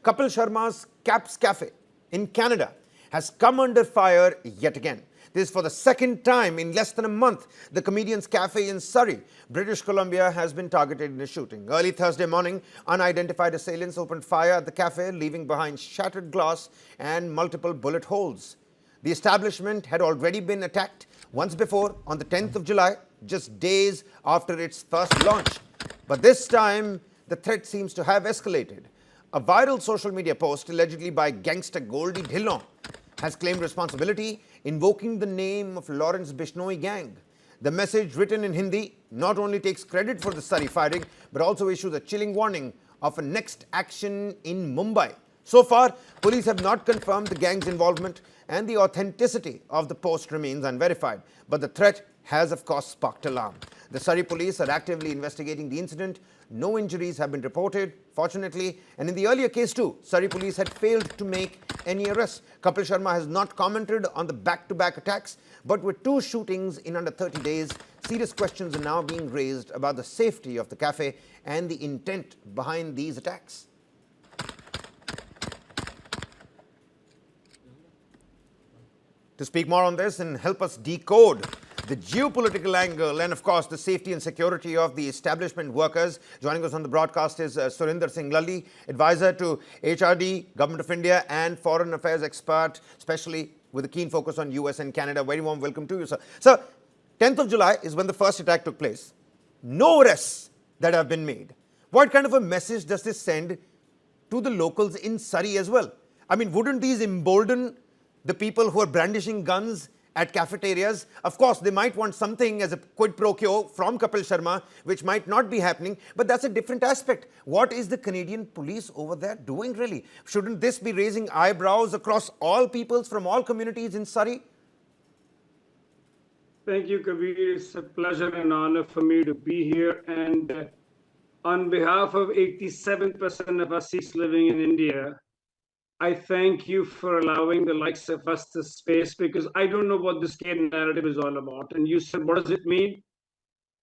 Kapil Sharma's Caps Cafe in Canada has come under fire yet again. This is for the second time in less than a month. The comedian's cafe in Surrey, British Columbia, has been targeted in a shooting. Early Thursday morning, unidentified assailants opened fire at the cafe, leaving behind shattered glass and multiple bullet holes. The establishment had already been attacked once before on the 10th of July, just days after its first launch. But this time, the threat seems to have escalated. A viral social media post, allegedly by gangster Goldy Dhillon, has claimed responsibility, invoking the name of Lawrence Bishnoi gang. The message, written in Hindi, not only takes credit for the Surrey firing, but also issues a chilling warning of a next action in Mumbai. So far, police have not confirmed the gang's involvement, and the authenticity of the post remains unverified. But the threat has, of course, sparked alarm. The Surrey police are actively investigating the incident. No injuries have been reported, fortunately. And in the earlier case too, Surrey police had failed to make any arrests. Kapil Sharma has not commented on the back-to-back attacks, but with two shootings in under 30 days, serious questions are now being raised about the safety of the cafe and the intent behind these attacks. To speak more on this and help us decode the geopolitical angle and, of course, the safety and security of the establishment workers, joining us on the broadcast is Surinder Singh Lalli, advisor to HRD, Government of India, and foreign affairs expert, especially with a keen focus on US and Canada. Very warm welcome to you, sir. Sir, 10th of July is when the first attack took place. No arrests that have been made. What kind of a message does this send to the locals in Surrey as well? I mean, wouldn't these embolden the people who are brandishing guns at cafeterias? Of course, they might want something as a quid pro quo from Kapil Sharma, which might not be happening, but that's a different aspect. What is the Canadian police over there doing really? Shouldn't this be raising eyebrows across all peoples from all communities in Surrey? Thank you, Kabir. It's a pleasure and honor for me to be here. And on behalf of 87% of us Sikhs living in India, I thank you for allowing the likes of us this space, because I don't know what this K narrative is all about. And you said, what does it mean?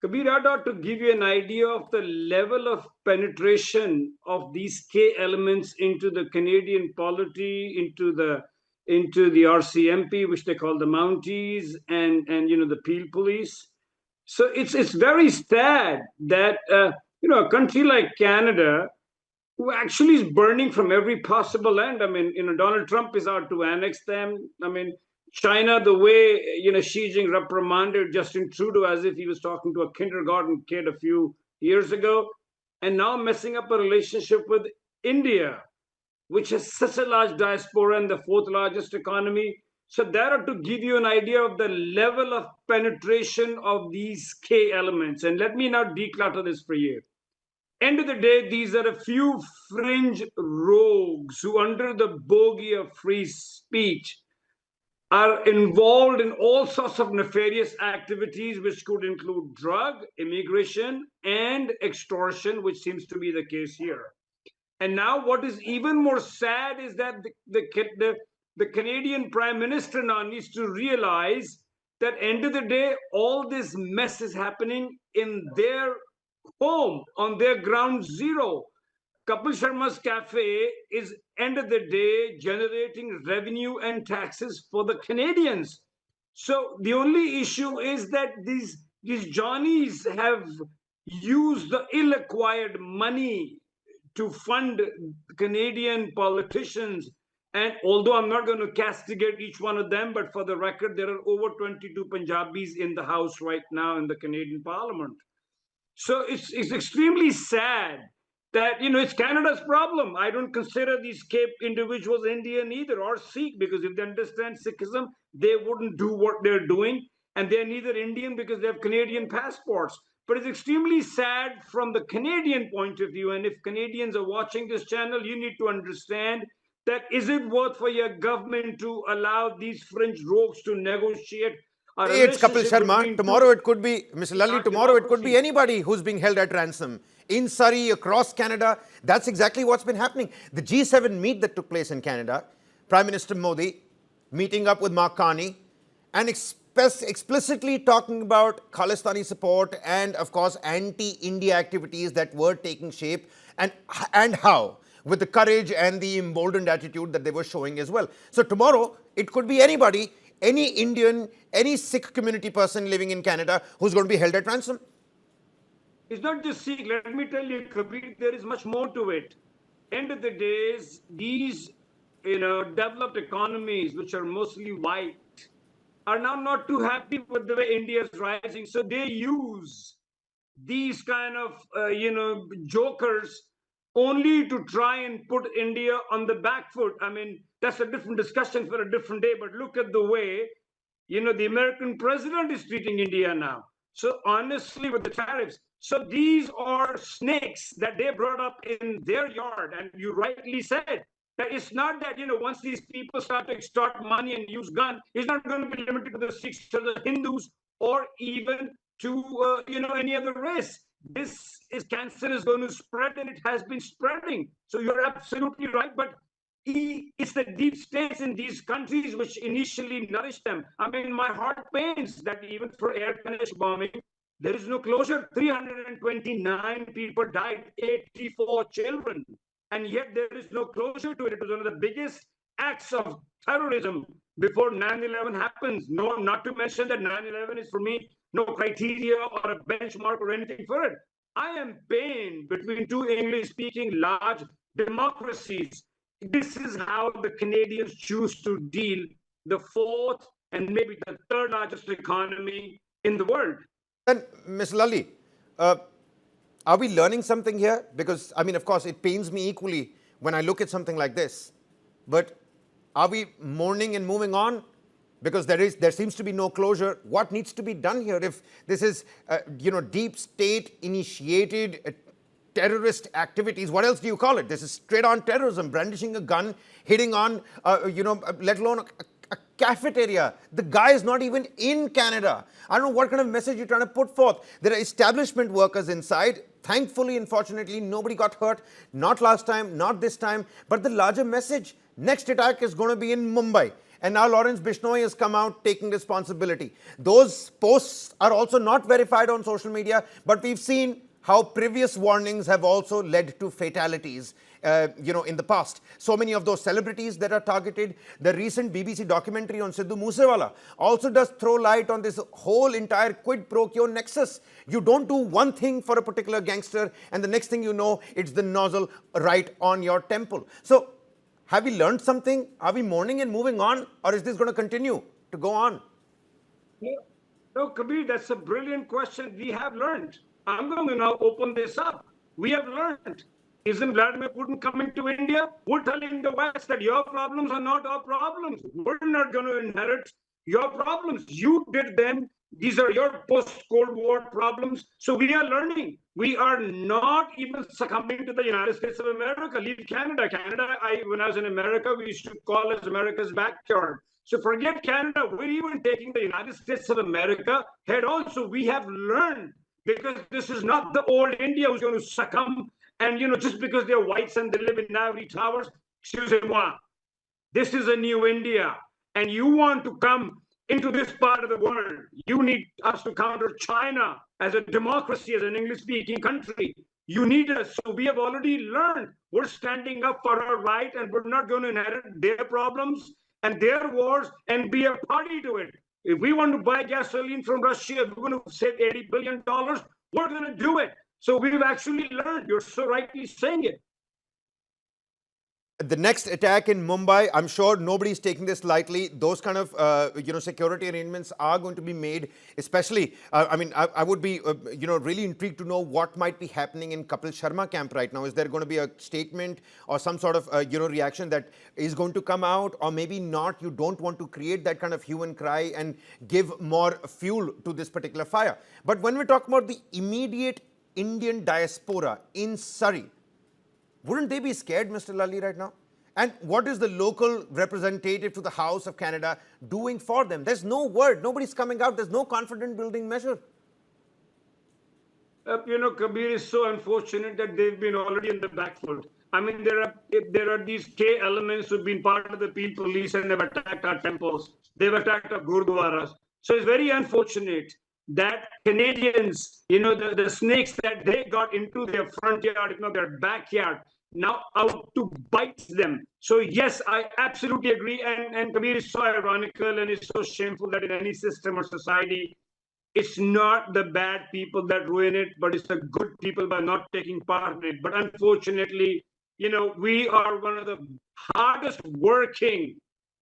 Kabir, I'd ought to give you an idea of the level of penetration of these K elements into the Canadian polity, into the RCMP, which they call the Mounties, and the Peel Police. So it's very sad that a country like Canada, who actually is burning from every possible end. I mean, Donald Trump is out to annex them. I mean, China, the way, Xi Jinping reprimanded Justin Trudeau as if he was talking to a kindergarten kid a few years ago, and now messing up a relationship with India, which has such a large diaspora and the fourth largest economy. So that ought to give you an idea of the level of penetration of these K elements. And let me now declutter this for you. End of the day, these are a few fringe rogues who, under the bogey of free speech, are involved in all sorts of nefarious activities, which could include drug, immigration, and extortion, which seems to be the case here. And now what is even more sad is that the Canadian Prime Minister now needs to realize that end of the day, all this mess is happening in their home, on their ground zero. Kapil Sharma's cafe is, end of the day, generating revenue and taxes for the Canadians. So the only issue is that these Johnnies have used the ill-acquired money to fund Canadian politicians. And although I'm not going to castigate each one of them, but for the record, there are over 22 Punjabis in the House right now in the Canadian Parliament. So it's extremely sad that, it's Canada's problem. I don't consider these Cape individuals Indian either, or Sikh, because if they understand Sikhism, they wouldn't do what they're doing. And they're neither Indian because they have Canadian passports. But it's extremely sad from the Canadian point of view. And if Canadians are watching this channel, you need to understand that is it worth for your government to allow these fringe rogues to negotiate? It's Kapil Sharma. Tomorrow it could be, Mr. Lalli, tomorrow it could be anybody who's being held at ransom. In Surrey, across Canada, that's exactly what's been happening. The G7 meet that took place in Canada, Prime Minister Modi meeting up with Mark Carney and explicitly talking about Khalistani support and, of course, anti-India activities that were taking shape and how. with the courage and the emboldened attitude that they were showing as well. So tomorrow, it could be anybody, any Indian, any Sikh community person living in Canada who's going to be held at ransom. It's not just Sikh. Let me tell you, Kabir, there is much more to it. End of the days, these developed economies, which are mostly white, are now not too happy with the way India is rising. So they use these kind of jokers only to try and put India on the back foot. I mean, that's a different discussion for a different day. But look at the way the American president is treating India now. So honestly, with the tariffs, so these are snakes that they brought up in their yard, and you rightly said that it's not that once these people start to extort money and use gun, it's not going to be limited to the Sikhs or the Hindus or even to any other race. This cancer is going to spread, and it has been spreading. So you're absolutely right, but it's the deep states in these countries which initially nourished them. I mean, my heart pains that even for air Ganesh bombing, there is no closure. 329 people died, 84 children, and yet there is no closure to it. It was one of the biggest acts of terrorism before 9/11 happens. No, not to mention that 9/11 is for me no criteria or a benchmark or anything for it. I am pained between two English-speaking large democracies. This is how the Canadians choose to deal the fourth and maybe the third largest economy in the world. Then, Ms. Lalli, are we learning something here? Because, I mean, of course, it pains me equally when I look at something like this. But are we mourning and moving on? Because there seems to be no closure. What needs to be done here? If this is, deep state initiated terrorist activities, what else do you call it? This is straight on terrorism, brandishing a gun, hitting on, let alone a cafeteria. The guy is not even in Canada. I don't know what kind of message you're trying to put forth. There are establishment workers inside. Thankfully, unfortunately, nobody got hurt. Not last time, not this time. But the larger message, next attack is going to be in Mumbai. And now Lawrence Bishnoi has come out taking responsibility. Those posts are also not verified on social media, but we've seen how previous warnings have also led to fatalities, in the past. So many of those celebrities that are targeted. The recent BBC documentary on Sidhu Moosewala also does throw light on this whole entire quid pro quo nexus. You don't do one thing for a particular gangster, and the next thing you know, it's the nozzle right on your temple. So, have we learned something? Are we mourning and moving on? Or is this going to continue to go on? No, Kabir, that's a brilliant question. We have learned. I'm going to now open this up. We have learned. Isn't Vladimir Putin coming to India? We're telling the West that your problems are not our problems. We're not going to inherit your problems. You did them. These are your post-Cold War problems. So we are learning. We are not even succumbing to the United States of America. Leave Canada. When I was in America, we used to call it America's backyard. So forget Canada. We're even taking the United States of America head on. So we have learned, because this is not the old India who's going to succumb. And, just because they're whites and they live in ivory towers, excusez-moi, this is a new India. And you want to come into this part of the world, you need us to counter China as a democracy, as an English-speaking country. You need us. So we have already learned. We're standing up for our right, and we're not going to inherit their problems and their wars and be a party to it. If we want to buy gasoline from Russia, if we're going to save $80 billion, we're going to do it. So we've actually learned. You're so rightly saying it. The next attack in Mumbai, I'm sure nobody's taking this lightly. Those kind of, security arrangements are going to be made, especially, I would be, really intrigued to know what might be happening in Kapil Sharma camp right now. Is there going to be a statement or some sort of, reaction that is going to come out, or maybe not? You don't want to create that kind of hue and cry and give more fuel to this particular fire. But when we talk about the immediate Indian diaspora in Surrey, wouldn't they be scared, Mr. Lalli, right now? And what is the local representative to the House of Canada doing for them? There's no word. Nobody's coming out. There's no confidence building measure. Kabir, is so unfortunate that they've been already in the back foot. I mean, there are these K elements who've been part of the Peel police and they've attacked our temples. They've attacked our gurdwaras. So it's very unfortunate that Canadians, the snakes that they got into their front yard, their backyard, now out to bite them. So yes, I absolutely agree. And Kabir is so ironical and it's so shameful that in any system or society, it's not the bad people that ruin it, but it's the good people by not taking part in it. But unfortunately, we are one of the hardest working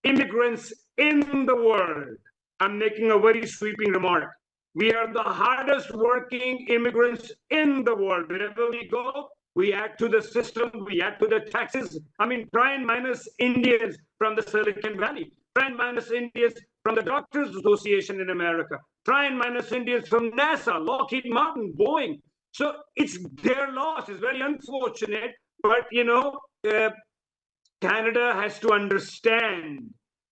immigrants in the world. I'm making a very sweeping remark. We are the hardest working immigrants in the world. Wherever we go, we add to the system, we add to the taxes. I mean, try and minus Indians from the Silicon Valley, try and minus Indians from the Doctors Association in America, try and minus Indians from NASA, Lockheed Martin, Boeing. So it's their loss. It's very unfortunate, but Canada has to understand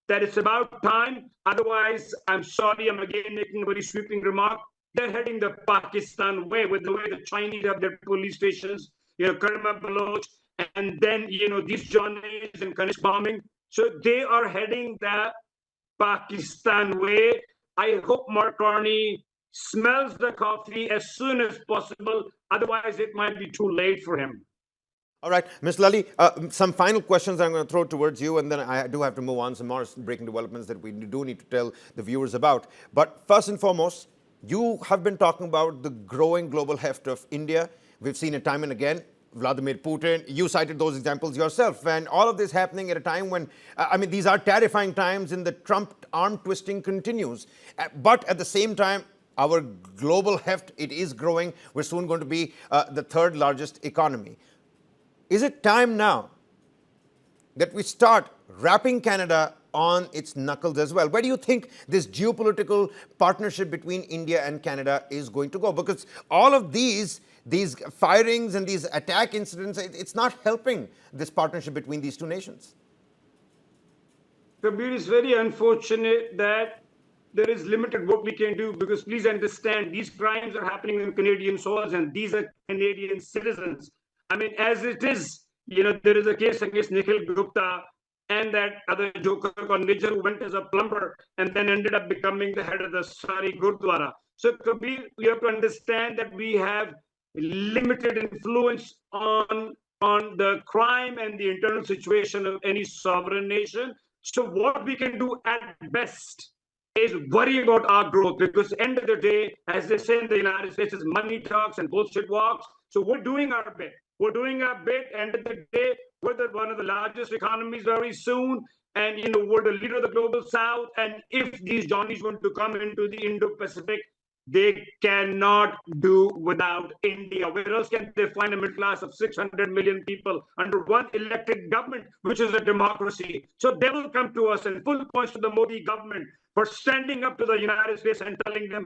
that it's about time. Otherwise, I'm sorry, I'm again making a very sweeping remark. They're heading the Pakistan way with the way the Chinese have their police stations, Karma Baloch, and then, these Johnnies and Kanish bombing. So they are heading the Pakistan way. I hope Mark Carney smells the coffee as soon as possible. Otherwise, it might be too late for him. All right, Ms. Lally, some final questions I'm going to throw towards you, and then I do have to move on. Some more breaking developments that we do need to tell the viewers about. But first and foremost, you have been talking about the growing global heft of India. We've seen it time and again. Vladimir Putin, you cited those examples yourself. And all of this happening at a time when, these are terrifying times and the Trump arm twisting continues. But at the same time, our global heft, it is growing. We're soon going to be the third largest economy. Is it time now that we start wrapping Canada on its knuckles as well? Where do you think this geopolitical partnership between India and Canada is going to go? Because all of these firings and these attack incidents, it's not helping this partnership between these two nations. Kabir, it's very unfortunate that there is limited what we can do, because please understand, these crimes are happening on Canadian soils and these are Canadian citizens. I mean, as it is, there is a case against Nikhil Gupta and that other joker called Nijjar, who went as a plumber and then ended up becoming the head of the Surrey Gurdwara. So, Kabir, we have to understand that we have limited influence on the crime and the internal situation of any sovereign nation. So what we can do at best is worry about our growth, because at the end of the day, as they say in the United States, is money talks and bullshit walks. So we're doing our bit. We're doing our bit. End of the day, we're one of the largest economies very soon. And, we're the leader of the global south. And if these Johnnies want to come into the Indo-Pacific, they cannot do without India. Where else can they find a middle class of 600 million people under one elected government, which is a democracy? So they will come to us, and full points to the Modi government for standing up to the United States and telling them,